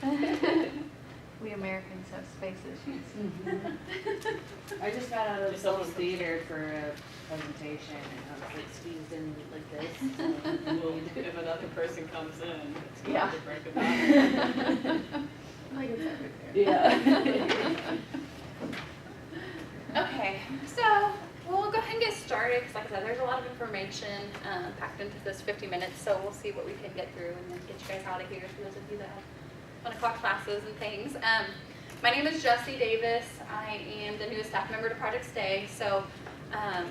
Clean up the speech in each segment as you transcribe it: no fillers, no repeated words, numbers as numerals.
We Americans have space issues. I just got out of Soul's Theater for a presentation, and I was like, squeezed in like this. So Well, if another person comes in, it's going Yeah. to break it down. Like it's everywhere. Yeah. Okay, so we'll go ahead and get started because, like I said, there's a lot of information packed into this 50 minutes. So we'll see what we can get through and then get you guys out of here for those of you that have 1 o'clock classes and things. My name is Jessie Davis. I am the newest staff member to Project Stay. So I'm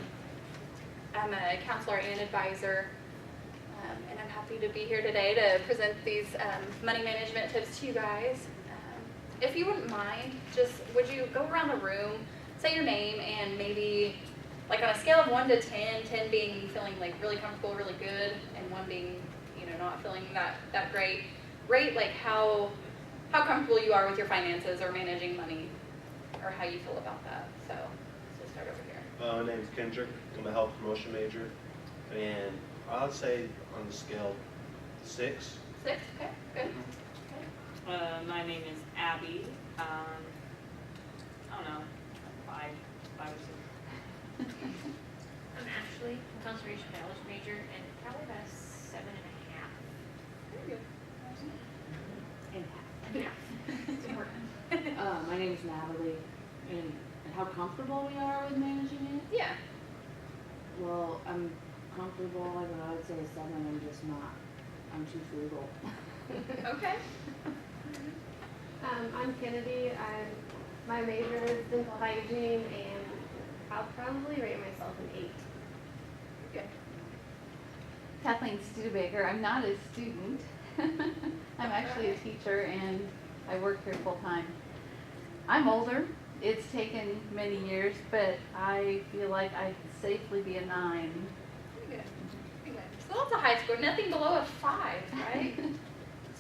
a counselor and advisor, and I'm happy to be here today to present these money management tips to you guys. If you wouldn't mind, just would you go around the room, say your name, and maybe like on a scale of 1 to 10, 10 being feeling like really comfortable, really good, and 1 being, you know, not feeling that great, rate like how comfortable you are with your finances or managing money, or how you feel about that. So start over here. My name's Kendrick. I'm a health promotion major, and I'd say on the scale 6. 6, okay, good. My name is Abby. I don't know, 5 or 6. I'm Ashley, I'm conservation biology major, and probably about a 7.5. Very good. It's important. My name is Natalie, and how comfortable we are with managing it? Yeah. Well, I'm comfortable, I would say a 7, I'm just not, I'm too frugal. Okay. I'm Kennedy. My major is dental hygiene, and I'll probably rate myself an 8. Good. Kathleen Studebaker. I'm not a student. I'm actually a teacher, and I work here full time. I'm older. It's taken many years, but I feel like I could safely be a 9. Pretty good. Pretty good. So that's a high score. Nothing below a 5, right?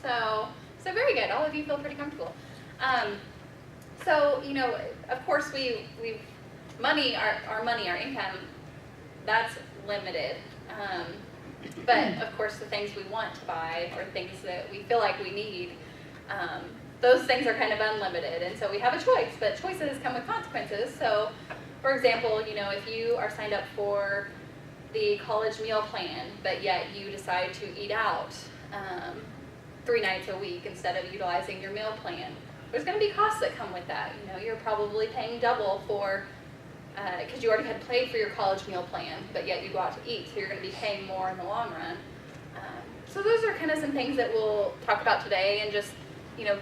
So very good. All of you feel pretty comfortable. So, you know, of course we've money, our money, our income, that's limited. But of course the things we want to buy or things that we feel like we need, those things are kind of unlimited. And so we have a choice, but choices come with consequences. So for example, you know, if you are signed up for the college meal plan, but yet you decide to eat out 3 nights a week instead of utilizing your meal plan, there's going to be costs that come with that. You know, you're probably paying double for, because you already had paid for your college meal plan, but yet you go out to eat, so you're going to be paying more in the long run. So those are kind of some things that we'll talk about today, and just, you know,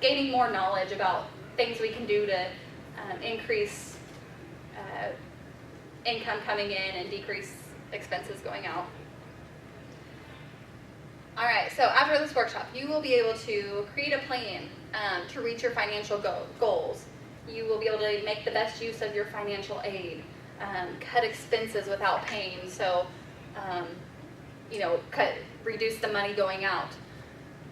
gaining more knowledge about things we can do to increase income coming in and decrease expenses going out. All right, so after this workshop, you will be able to create a plan to reach your financial goals. You will be able to make the best use of your financial aid, cut expenses without pain, so, you know, reduce the money going out.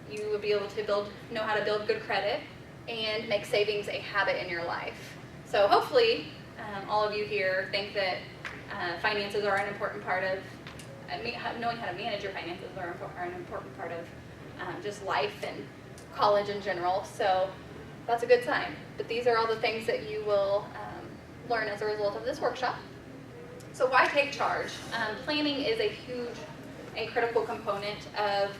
You will be able to know how to build good credit and make savings a habit in your life. So hopefully, all of you here think that finances are an important part of knowing how to manage your finances are an important part of just life and college in general. So that's a good sign. But these are all the things that you will learn as a result of this workshop. So why take charge? Planning is a huge and critical component of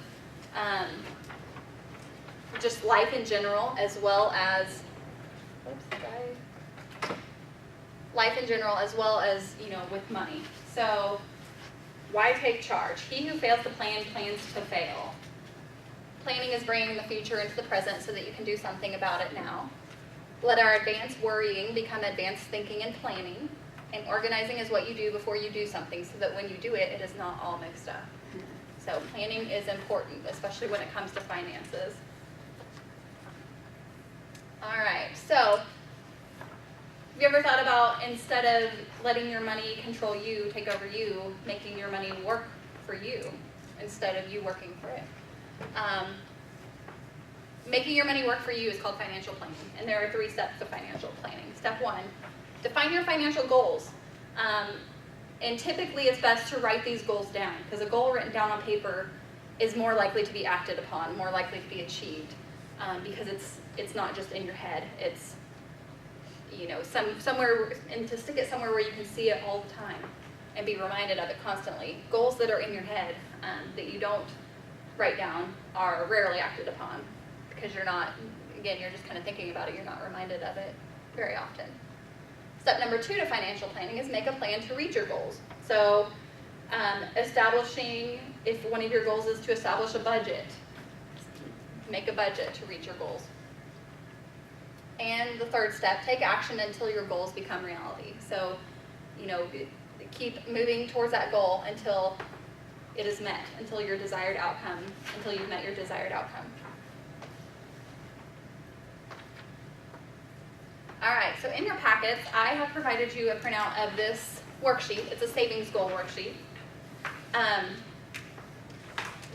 just life in general, as well as you know, with money. So why take charge? He who fails to plan plans to fail. Planning is bringing the future into the present so that you can do something about it now. Let our advanced worrying become advanced thinking and planning. And organizing is what you do before you do something, so that when you do it, it is not all mixed up. So planning is important, especially when it comes to finances. All right, so have you ever thought about, instead of letting your money control you, take over you, making your money work for you instead of you working for it? Making your money work for you is called financial planning, and there are 3 steps to financial planning. Step 1, define your financial goals. And typically it's best to write these goals down, because a goal written down on paper is more likely to be acted upon, more likely to be achieved. because it's not just in your head. It's, you know, somewhere, and to stick it somewhere where you can see it all the time and be reminded of it constantly. Goals that are in your head that you don't write down are rarely acted upon because you're not, again, you're just kind of thinking about it. You're not reminded of it very often. Step number 2 to financial planning is make a plan to reach your goals. So establishing, if one of your goals is to establish a budget, make a budget to reach your goals. And the third step, take action until your goals become reality. So, you know, keep moving towards that goal until it is met, until your desired outcome, until you've met your desired outcome. All right, so in your packets, I have provided you a printout of this worksheet. It's a savings goal worksheet.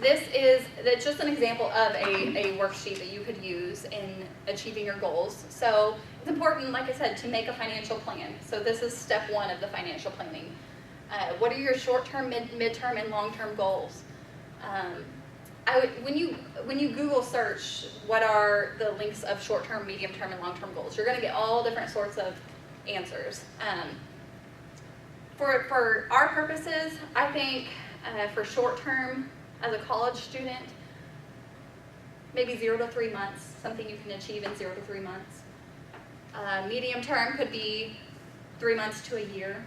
That's just an example of a worksheet that you could use in achieving your goals. So it's important, like I said, to make a financial plan. So this is step 1 of the financial planning. What are your short-term, mid-term, and long-term goals? When you Google search what are the links of short-term, medium-term, and long-term goals, you're going to get all different sorts of answers. For our purposes, I think for short-term, as a college student, maybe 0 to 3 months, something you can achieve in 0 to 3 months. Medium-term could be 3 months to a year.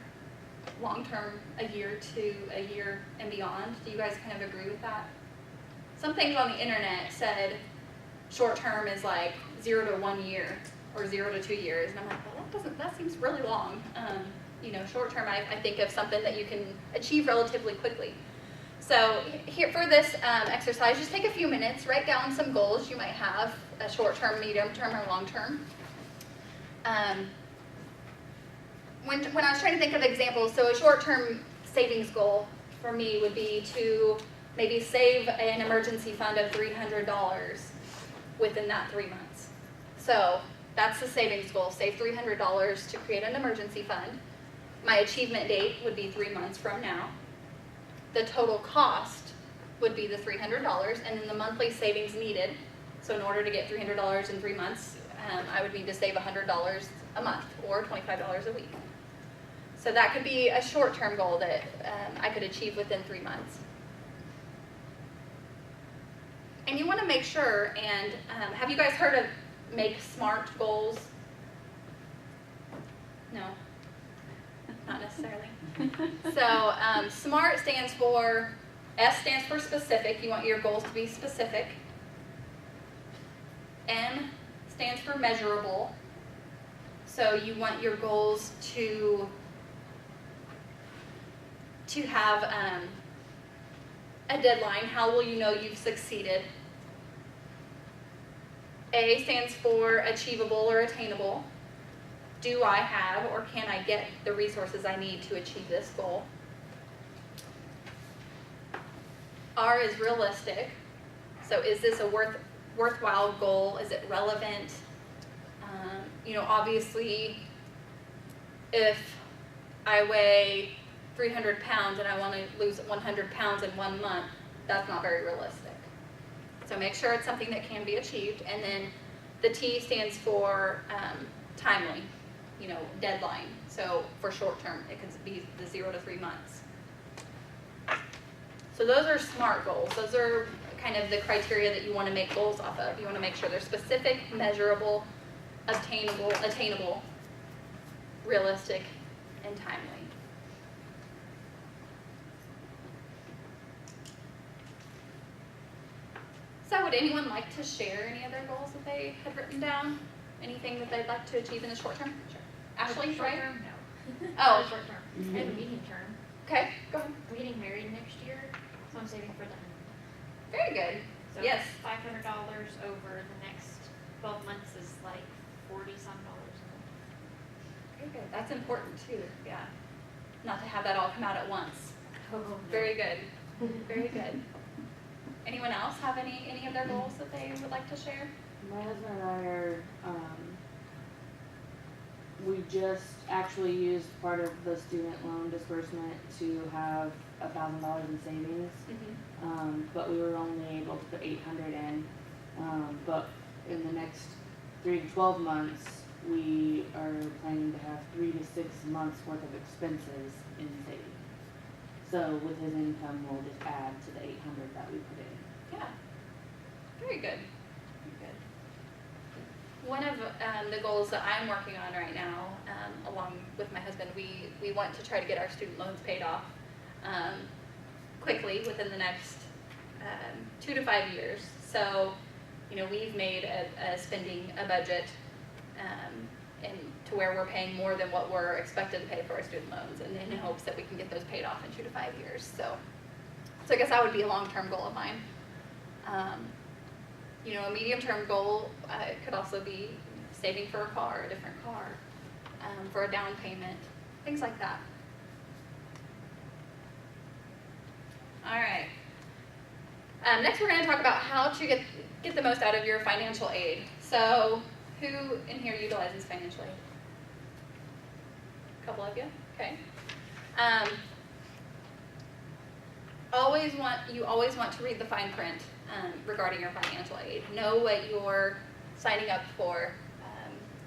Long-term, a year to a year and beyond. Do you guys kind of agree with that? Some things on the internet said short-term is like 0 to 1 year or 0 to 2 years, and I'm like, well, that seems really long. You know, short-term, I think of something that you can achieve relatively quickly. So here for this exercise, just take a few minutes, write down some goals you might have, a short-term, medium-term, or long-term. When I was trying to think of examples, so a short-term savings goal for me would be to maybe save an emergency fund of $300 within that 3 months. So that's the savings goal, save $300 to create an emergency fund. My achievement date would be 3 months from now. The total cost would be the $300, and then the monthly savings needed. So in order to get $300 in 3 months, I would need to save $100 a month or $25 a week. So that could be a short-term goal that I could achieve within 3 months. And you want to make sure, and have you guys heard of make SMART goals? No, not necessarily. So SMART stands for, S stands for specific. You want your goals to be specific. M stands for measurable. So you want your goals to have a deadline. How will you know you've succeeded? A stands for achievable or attainable. Do I have or can I get the resources I need to achieve this goal? R is realistic. So is this a worthwhile goal? Is it relevant? You know, obviously, if I weigh 300 pounds and I want to lose 100 pounds in 1 month, that's not very realistic. So make sure it's something that can be achieved. And then the T stands for timely, you know, deadline. So for short term, it could be the 0 to 3 months. So those are SMART goals. Those are kind of the criteria that you want to make goals off of. You want to make sure they're specific, measurable, attainable, realistic, and timely. So would anyone like to share any of their goals that they had written down? Anything that they'd like to achieve in the short term? Sure. Ashley, Short right? term, no. Oh. Short term. I have a medium term. Okay, go ahead. I'm getting married next year, so I'm saving for the honeymoon. Very good. So Yes. $500 over the next 12 months is like $40-some a month. Very good. That's important too, yeah. Not to have that all come out at once. Oh, Very good. Very good. Anyone else have any of their goals that they would like to share? My husband and I are, we just actually used part of the student loan disbursement to have $1,000 in savings. But we were only able to put $800 in. But in the next 3 to 12 months, we are planning to have 3 to 6 months worth of expenses in savings. So with his income, we'll just add to the 800 that we put in. Yeah. Very good. Very good. One of the goals that I'm working on right now, along with my husband, we want to try to get our student loans paid off quickly within the next 2 to 5 years. So, you know, we've made a spending a budget and to where we're paying more than what we're expected to pay for our student loans, and in hopes that we can get those paid off in 2 to 5 years. So I guess that would be a long-term goal of mine. You know, a medium-term goal could also be saving for a car, a different car, for a down payment, things like that. All right. Next, we're going to talk about how to get the most out of your financial aid. So, who in here utilizes financial aid? A couple of you? Okay. You always want to read the fine print regarding your financial aid. Know what you're signing up for.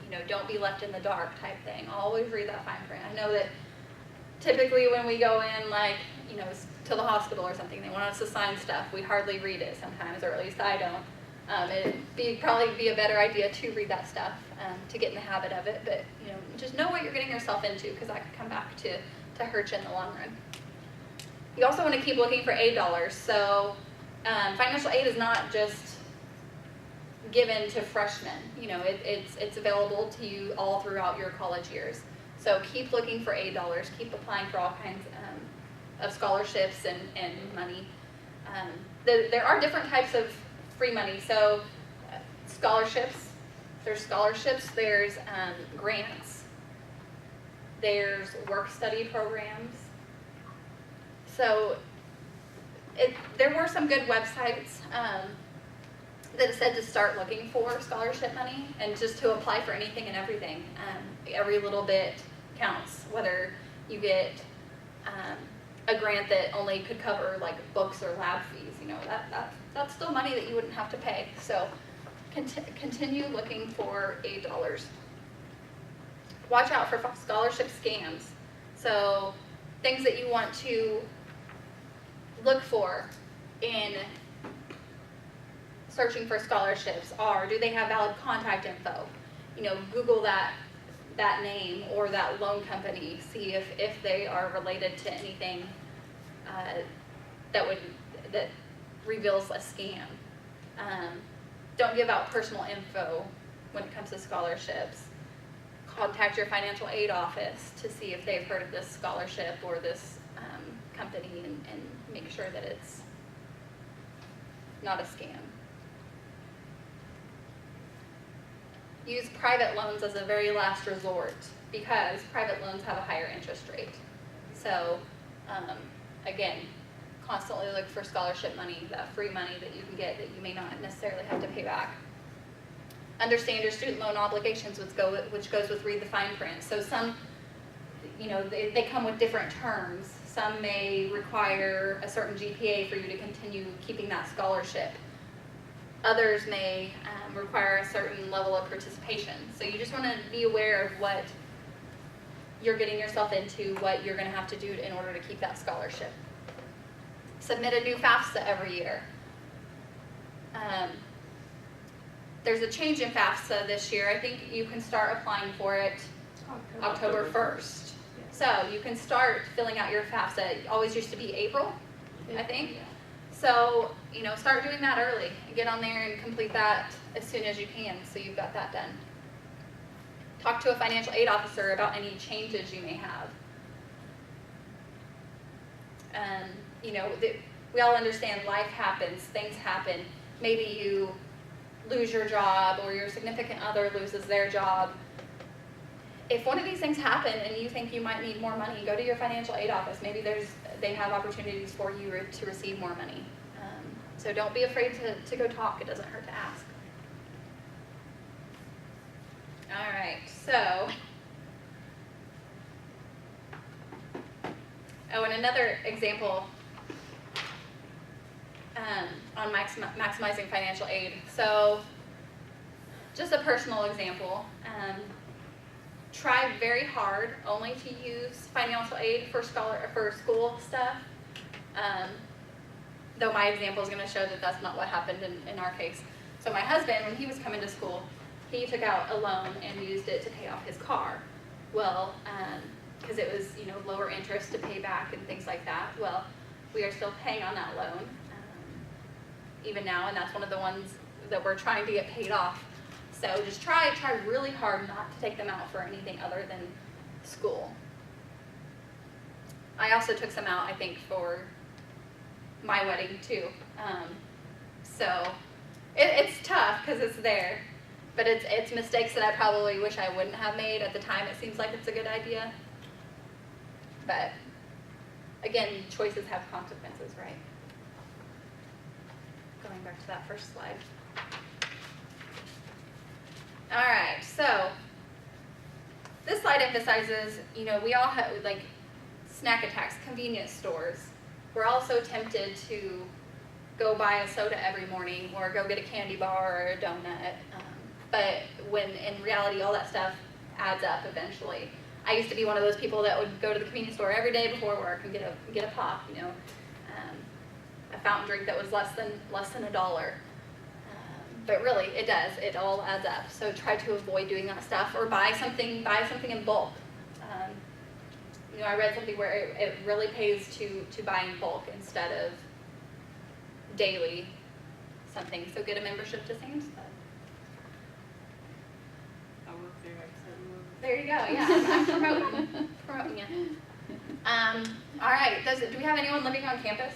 You know, don't be left in the dark type thing. Always read that fine print. I know that typically when we go in, like, you know, to the hospital or something, they want us to sign stuff. We hardly read it sometimes, or at least I don't. It'd probably be a better idea to read that stuff to get in the habit of it. But, you know, just know what you're getting yourself into, because that could come back to hurt you in the long run. You also want to keep looking for aid dollars. So financial aid is not just given to freshmen. You know, it's available to you all throughout your college years. So keep looking for aid dollars. Keep applying for all kinds of scholarships and money. There are different types of free money. So scholarships. There's scholarships. There's grants. There's work-study programs. So there were some good websites that said to start looking for scholarship money and just to apply for anything and everything. Every little bit counts, whether you get a grant that only could cover like books or lab fees. You know, that's still money that you wouldn't have to pay. So continue looking for aid dollars. Watch out for scholarship scams. So things that you want to look for in searching for scholarships are, do they have valid contact info? You know, Google that name or that loan company, see if they are related to anything that reveals a scam. Don't give out personal info when it comes to scholarships. Contact your financial aid office to see if they've heard of this scholarship or this company and make sure that it's not a scam. Use private loans as a very last resort because private loans have a higher interest rate. So again, constantly look for scholarship money, that free money that you can get that you may not necessarily have to pay back. Understand your student loan obligations, which goes with read the fine print. So some, you know, they come with different terms. Some may require a certain GPA for you to continue keeping that scholarship. Others may require a certain level of participation. So you just want to be aware of what you're getting yourself into, what you're going to have to do in order to keep that scholarship. Submit a new FAFSA every year. There's a change in FAFSA this year. I think you can start applying for it October 1st. So you can start filling out your FAFSA. It always used to be April, I think. So, you know, start doing that early. Get on there and complete that as soon as you can so you've got that done. Talk to a financial aid officer about any changes you may have. You know, we all understand life happens, things happen. Maybe you lose your job or your significant other loses their job. If one of these things happen and you think you might need more money, go to your financial aid office. Maybe they have opportunities for you to receive more money. So don't be afraid to go talk. It doesn't hurt to ask. All right, so. Oh, and another example on maximizing financial aid. So just a personal example. Try very hard only to use financial aid for school stuff. Though my example is going to show that that's not what happened in our case. So my husband, when he was coming to school, he took out a loan and used it to pay off his car. Well, because it was, lower interest to pay back and things like that. Well, we are still paying on that loan even now, and that's one of the ones that we're trying to get paid off. So just try really hard not to take them out for anything other than school. I also took some out, I think, for my wedding too. So it's tough because it's there, but it's mistakes that I probably wish I wouldn't have made. At the time, it seems like it's a good idea. But again, choices have consequences, right? Going back to that first slide. All right, so this slide emphasizes, we all have like snack attacks, convenience stores. We're also tempted to go buy a soda every morning or go get a candy bar or a donut. But when in reality, all that stuff adds up eventually. I used to be one of those people that would go to the convenience store every day before work and get a pop, a fountain drink that was less than $1. But really, it all adds up. So try to avoid doing that stuff, or buy something in bulk. I read something where it really pays to buy in bulk instead of daily something. So get a membership to Sam's Club. I work there, There you go. Yeah, I'm promoting it. All right. Do we have anyone living on campus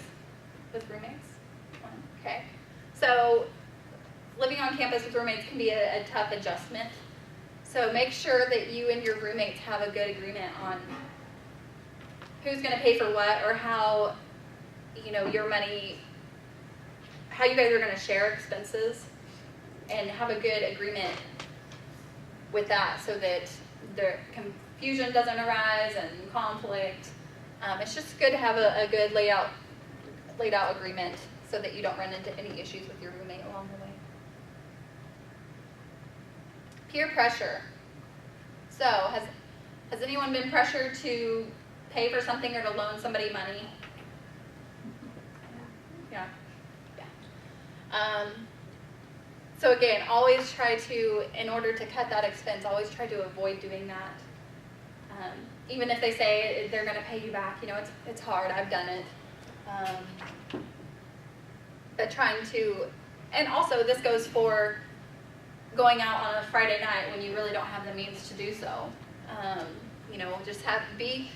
with roommates? Okay. So living on campus with roommates can be a tough adjustment. So make sure that you and your roommates have a good agreement on who's going to pay for what, or how, your money, how you guys are going to share expenses, and have a good agreement with that so that the confusion doesn't arise and conflict. It's just good to have a good laid out agreement so that you don't run into any issues with your roommate along the way. Peer pressure. So has anyone been pressured to pay for something or to loan somebody money? Yeah. So again, always try to, in order to cut that expense, always try to avoid doing that. Even if they say they're going to pay you back, it's hard. I've done it. But trying to, and also this goes for going out on a Friday night when you really don't have the means to do so. Just be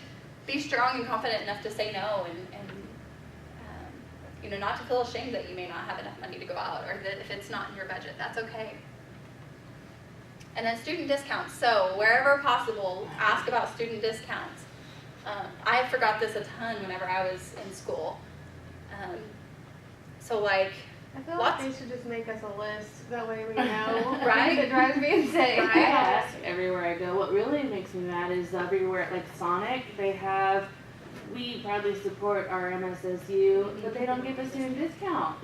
strong and confident enough to say no, and not to feel ashamed that you may not have enough money to go out, or that if it's not in your budget, that's okay. And then student discounts. So wherever possible, ask about student discounts. I forgot this a ton whenever I was in school. I feel like they should just make us a list, that way we know. Right? It drives me insane. I ask everywhere I go. What really makes me mad is everywhere, like Sonic, we proudly support our MSSU, but they don't give a student discount.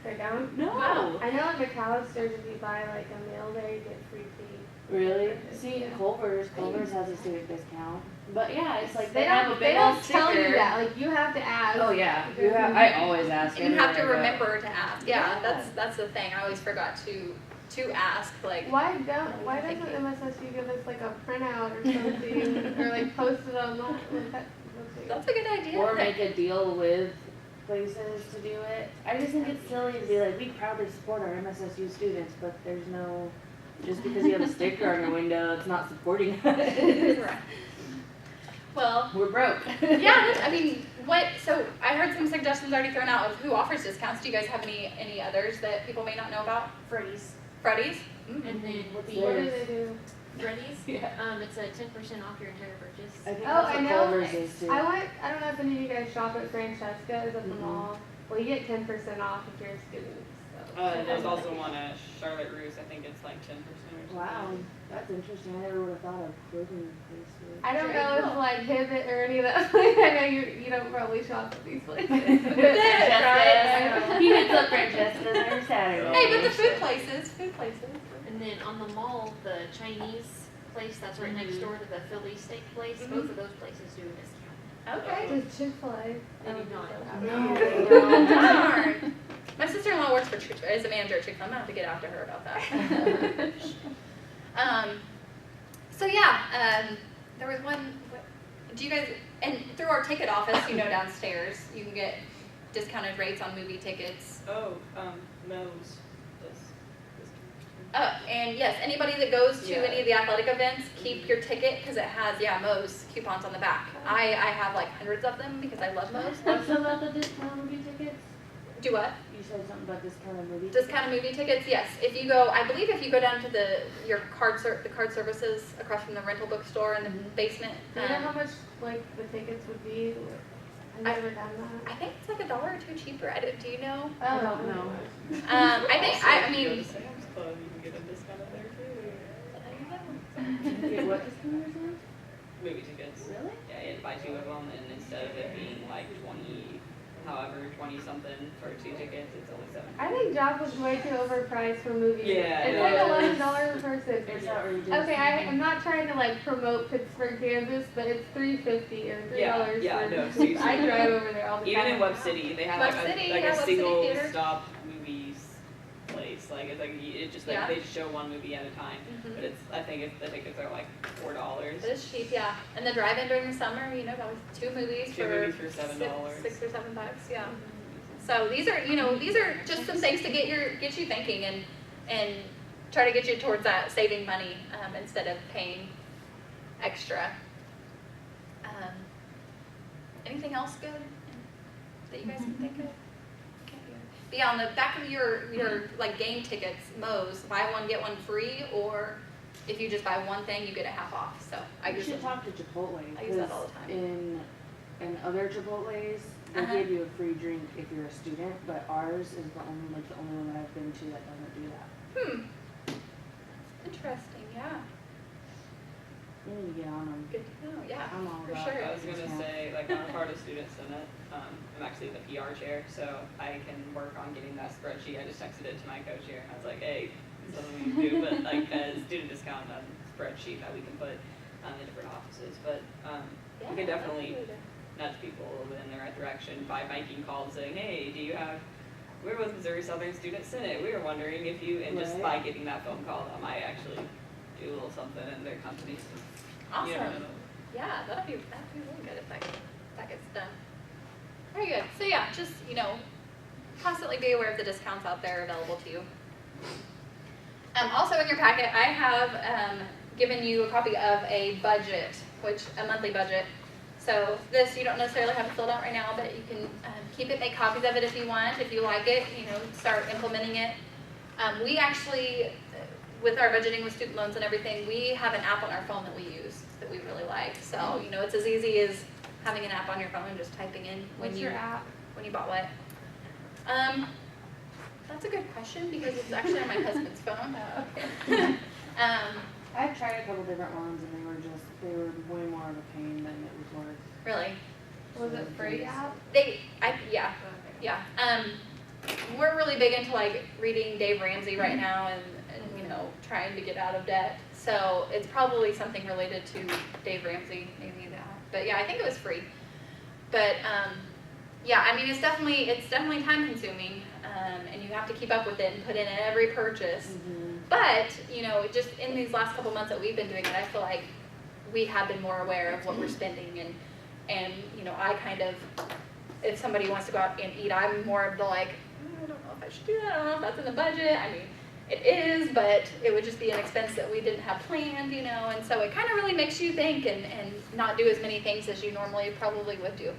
They don't? No. Wow. I know at McAllister's, if you buy like a meal there, you get free tea. Really? See, Culver's has a student discount. But yeah, it's like they have a They big old don't sticker. tell you that, like you have to ask. Oh yeah, I always ask. And you have to everywhere I go. remember to ask. Yeah, that's the thing. I always forgot to ask. Like, Why doesn't MSSU give us like a printout or something, or like post it online? that's a good idea. Or make a deal with places to do it. I just think it's silly to be like, we proudly support our MSSU students, but there's no, just because you have a sticker on your window, it's not supporting us. Right. Well, We're broke. yeah. So I heard some suggestions already thrown out of who offers discounts. Do you guys have any others that people may not know about? Freddy's. Freddy's? And then What's the What do they do? Freddy's, Yeah. it's a 10% off your entire purchase. I think Oh, that's I what know. Culver's is too. I don't know if any of you guys shop at Francesca's at the Mhm. mall. Well, you get 10% off if you're a student. So. There's also one at Charlotte Russe, I think it's like 10% or something. Wow, that's interesting. I never would have thought of clothing places. I don't Very know cool. if like Hibbett or any of that. I know you don't probably shop at these places. Francesca's. He hits up Francesca's every Saturday. Hey, but the food places. And And then on the mall, the Chinese place that's right next door to the Philly steak place, both of those places do a discount. Okay. Does Chick-fil-A? They do not. No. Darn. My sister-in-law works for is a manager at Chick-fil-A. I'm gonna have to get after her about that. So yeah, there was one. Do you guys? And through our ticket office, downstairs, you can get discounted rates on movie tickets. Oh, Mo's does. And yes, anybody that goes to Yeah. any of the athletic events, keep your ticket because it has Mo's coupons on the back. I have like hundreds of them because I love Mo's. What's about the discounted movie tickets? Do what? You said something about discounted movie tickets? Discounted movie tickets, yes. If you go, I believe if you go down to the card services across from the rental bookstore in the basement. Do you know how much like the tickets would be? I've never done that. I think it's like $1 or $2 cheaper. Do you know? I don't know. I Go mean, to Sam's Club, you can get a discount there Wait, what discount is that? too. Movie tickets. Really? Yeah, you had to buy 2 of them, and instead of it being like 20 something for 2 tickets, it's only 7. I think Job was way too overpriced for movies. Yeah, It's it like is. $11 a person. It's outrageous. Okay, I'm not trying to like promote Pittsburgh, Kansas, but it's $3.50 or $3 Yeah, for. no, seriously. I drive over there all the Even time. in Web City, they have Web like City, a yeah, Web City single theater. stop movies place. Like it's like it just like Yeah. they just show one movie at a time. Mhm. But I think the tickets are like $4. it is cheap, yeah. And the drive-in during the summer, that was 2 movies 2 for movies for $7. $6 or $7, yeah. So these are just some things to get you thinking and try to get you towards that saving money instead of paying extra. Anything else good that you guys can think of? But yeah, on the back of your like game tickets, Mo's, buy one get one free, or if you just buy one thing, you get it half off. So I You use should them. talk to Chipotle. I use that all 'cause the time. In other Chipotles, they Uh-huh. give you a free drink if you're a student, but ours is the only one that I've been to that doesn't do that. Interesting, yeah. You need to get on them. Good to know, yeah. I'm all for about sure. I was gonna Yeah. say, like, I'm a part of Student Senate. I'm actually the PR chair, so I can work on getting that spreadsheet. I just texted it to my co-chair, and I was like, hey, this is something we can do, but like a student discount on spreadsheet that we can put on the different offices. But Yeah, we can definitely that's good. nudge people a little bit in the right direction by making calls saying, hey, we're with Missouri Southern Student Senate. We were wondering if you, and just by Right. getting that phone call, that might actually do a little something in their company. Awesome. You never know. Yeah, that'd be really good if that gets done. Very good. So yeah, just constantly be aware of the discounts out there available to you. Also in your packet, I have given you a copy of a budget, a monthly budget. So this you don't necessarily have it filled out right now, but you can keep it, make copies of it if you want. If you like it, start implementing it. We actually, with our budgeting with student loans and everything, we have an app on our phone that we use that we really like. So it's as easy as having an app on your phone and just typing in What's your app? when you bought what. That's a good question because it's actually on my husband's phone. I've tried a couple different ones and they were way more of a pain than it was worth. Really? Was it free app? Yeah. We're really big into like reading Dave Ramsey right now and trying to get out of debt. So it's probably something related to Dave Ramsey, maybe that. But yeah, I think it was free. But it's definitely time consuming, and you have to keep up with it and put in every purchase. Mm-hmm. But just in these last couple months that we've been doing it, I feel like we have been more aware of what we're spending and I kind of, if somebody wants to go out and eat, I'm more of the like, I don't know if I should do that. I don't know if that's in the budget. I mean, it is, but it would just be an expense that we didn't have planned, and so it kind of really makes you think and not do as many things as you normally probably would do.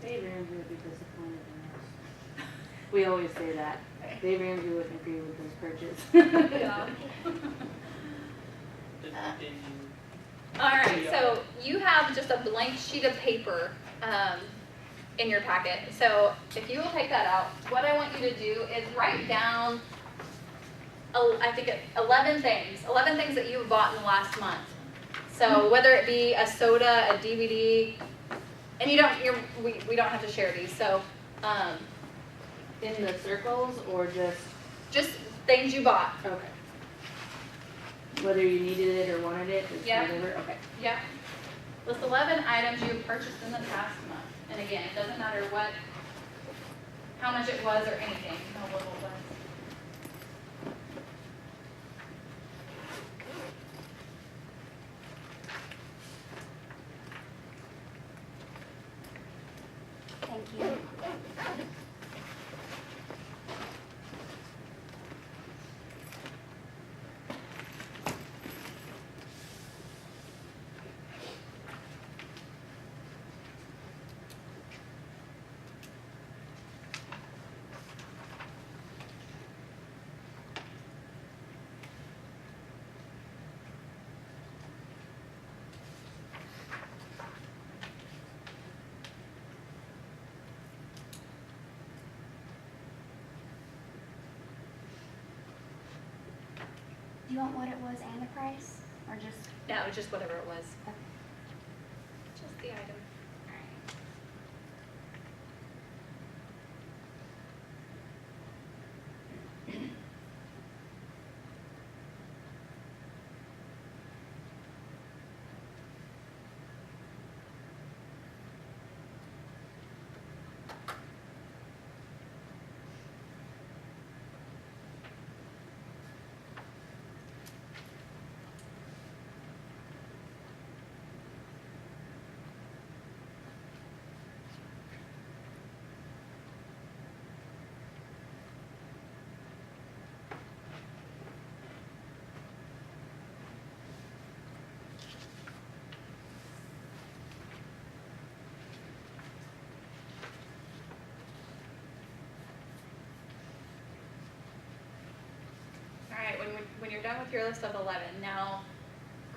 Dave Ramsey would be disappointed in us. We always say that. Dave Ramsey wouldn't agree with this purchase. Yeah. Did you All right, so you have just a blank sheet of paper in your packet. So if you will take that out, what I want you to do is write down, I think 11 things that you've bought in the last month. So whether it be a soda, a DVD, and we don't have to share these. So In the circles or just just things you bought. okay. whether you needed it or wanted it, it's Yeah. whatever, okay. Yep. List 11 items you have purchased in the past month. And again, it doesn't matter how much it was or anything, how little it was. Thank you. Do you want what it was and the price, or just? No, just whatever it was. Okay. Just the item. Alright. All right, when you're done with your list of 11, now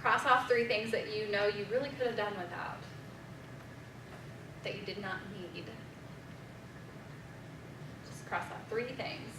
cross off 3 things that you know you really could have done without, that you did not need. Just cross off 3 things.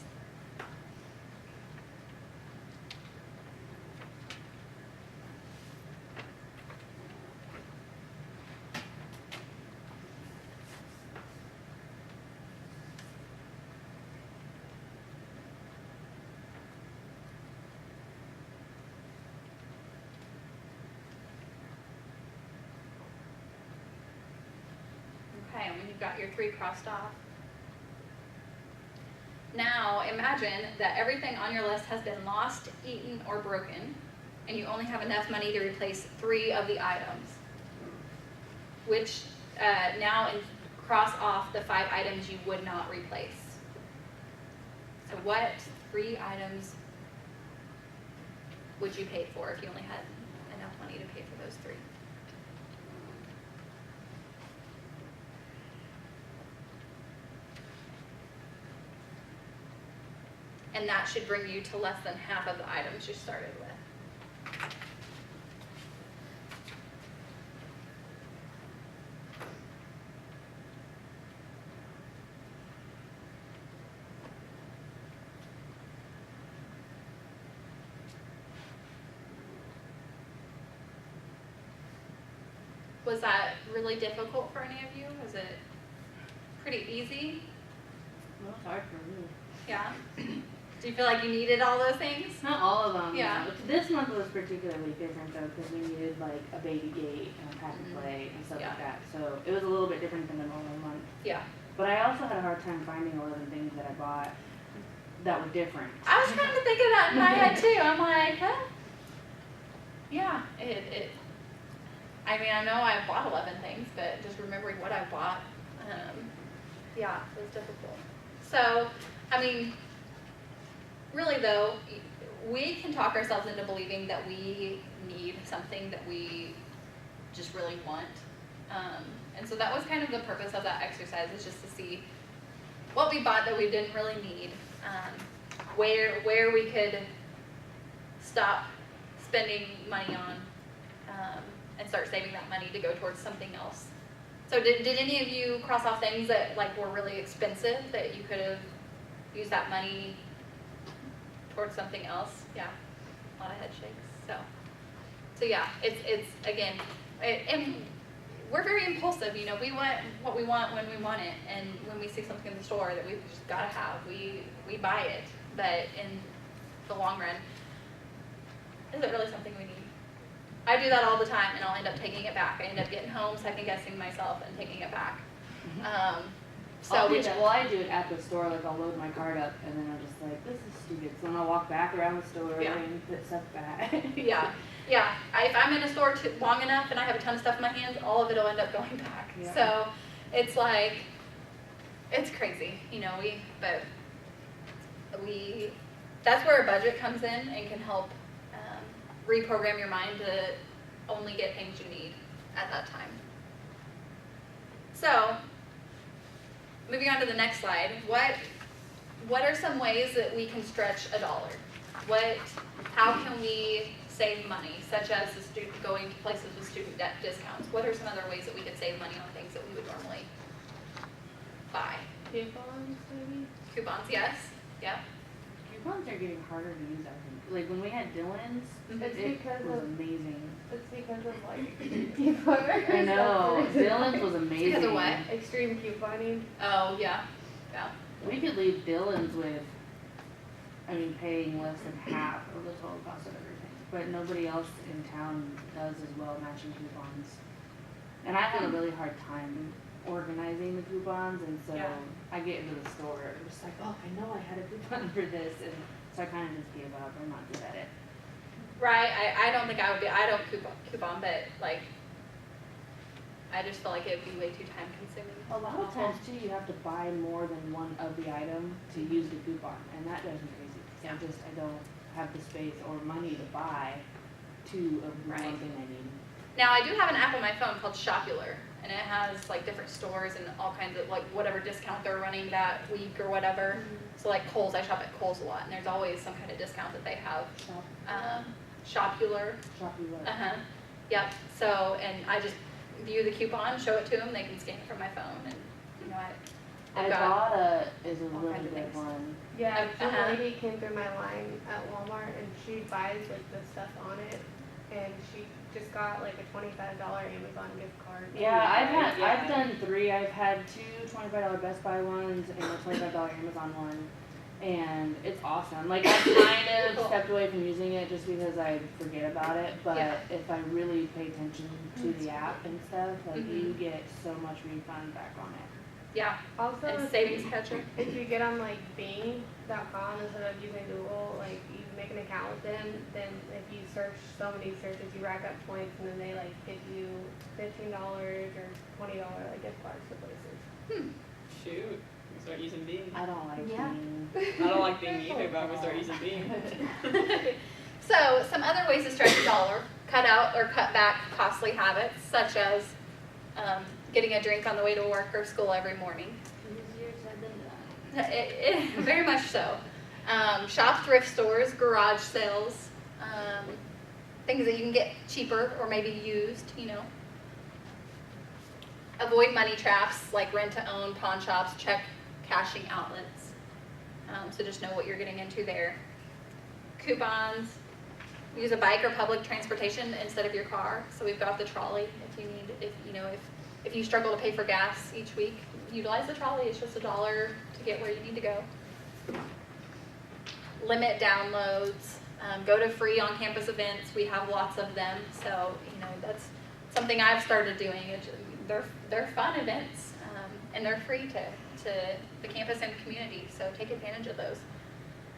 Okay, and when you've got your 3 crossed off, now imagine that everything on your list has been lost, eaten, or broken, and you only have enough money to replace 3 of the items. Which cross off the 5 items you would not replace. So what 3 items would you pay for if you only had enough money to pay for those 3? And that should bring you to less than half of the items you started with. Was that really difficult for any of you? Was it pretty easy? Well, it's hard for me. Yeah? Do you feel like you needed all those things? Not all of them. Yeah. No. This month was particularly different though, because we needed like a baby gate and a pack and play and stuff Yeah. like that. So it was a little bit different than the normal month. Yeah. But I also had a hard time finding 11 things that I bought that were different. I was kind of thinking that in my head too. I'm like, huh? Yeah, I mean, I know I bought 11 things, but just remembering what I bought, yeah, it was difficult. So, I mean, really though, we can talk ourselves into believing that we need something that we just really want. And so that was kind of the purpose of that exercise, is just to see what we bought that we didn't really need, where we could stop spending money on, and start saving that money to go towards something else. So did any of you cross off things that like were really expensive that you could have used that money towards something else? Yeah, a lot of head shakes. So yeah, it's again, and we're very impulsive. You know, we want what we want when we want it, and when we see something in the store that we've just gotta have, we buy it. But in the long run, is it really something we need? I do that all the time, and I'll end up taking it back. I end up getting home, second guessing myself, and taking it back. So I'll do which, that. Well, I do it at the store, like I'll load my cart up and then I'm just like, this is stupid. So then I'll walk back around the store Yeah. and put stuff back. yeah, if I'm in a store long enough and I have a ton of stuff in my hands, all of it will end up going back. Yeah. So it's like, it's crazy, that's where a budget comes in and can help reprogram your mind to only get things you need at that time. So, moving on to the next slide, what are some ways that we can stretch $1? How can we save money, such as going to places with student debt discounts? What are some other ways that we could save money on things that we would normally buy? Coupons, maybe? Coupons, yes, yeah. Coupons are getting harder to use, I think. Like when we had Dylan's, It's it because was of- amazing. It's because of like couponers. I know, That's the reason. Dylan's was amazing. Because of what? Extreme couponing. Oh, yeah, We could leave Dylan's with, paying less than half of the total cost of everything. But nobody else in town does as well matching coupons. And I have a really hard time organizing the coupons, and so Yeah. I get into the store, and I'm just like, oh, I know I had a coupon for this, and so I kind of just give up. I'm not good at it. right, I don't think I would be, I don't coupon, but like, I just feel like it would be way too time consuming. A lot of times too, you have to buy more than one of the item to use the coupon, and that drives me crazy. 'Cause I don't have the space or money to buy two of the Right. one thing I need. Now, I do have an app on my phone called Shopular, and it has like different stores and all kinds of like whatever discount they're running that week or whatever. So like Kohl's, I shop at Kohl's a lot, and there's always some kind of discount that they have. Shopular. Shopular. Yep. So, and I just view the coupon, show it to them, they can scan it from my phone, and I've got Ibotta is a all really kinds of good things. one. Yeah, some Uh-huh. lady came through my line at Walmart and she buys like the stuff on it, and she just got like a $25 Amazon gift card. Yeah, I've Yeah. done 3. I've had 2 $25 Best Buy ones and a $25 Amazon one. And it's awesome. Like I kind of Cool. stepped away from using it just because I forget about it. But Yeah. if I really pay attention to the app and stuff, like you Mhm. get so much refund back on it. Yeah, Also, and if savings you- catcher. If you get on like Bing.com instead of using Google, like you make an account with them, then if you search so many searches, you rack up points, and then they like give you $15 or $20 like gift cards to places. Shoot, we start using Bing. I don't like Yeah. Bing. I don't like Bing either, but I'm gonna start using Bing. So, some other ways to stretch $1, cut out or cut back costly habits, such as getting a drink on the way to work or school every morning. Easier said than done. Very much so. Shop thrift stores, garage sales, things that you can get cheaper or maybe used, Avoid money traps like rent-to-own, pawn shops, check cashing outlets. So just know what you're getting into there. Coupons. Use a bike or public transportation instead of your car. So we've got the trolley if you need, if you struggle to pay for gas each week, utilize the trolley. It's just $1 to get where you need to go. Limit downloads. Go to free on-campus events. We have lots of them, so that's something I've started doing. They're fun events, and they're free to the campus and community. So take advantage of those.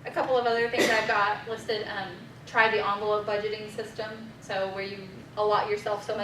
A couple of other things I've got listed. Try the envelope budgeting system. So where you allot yourself so much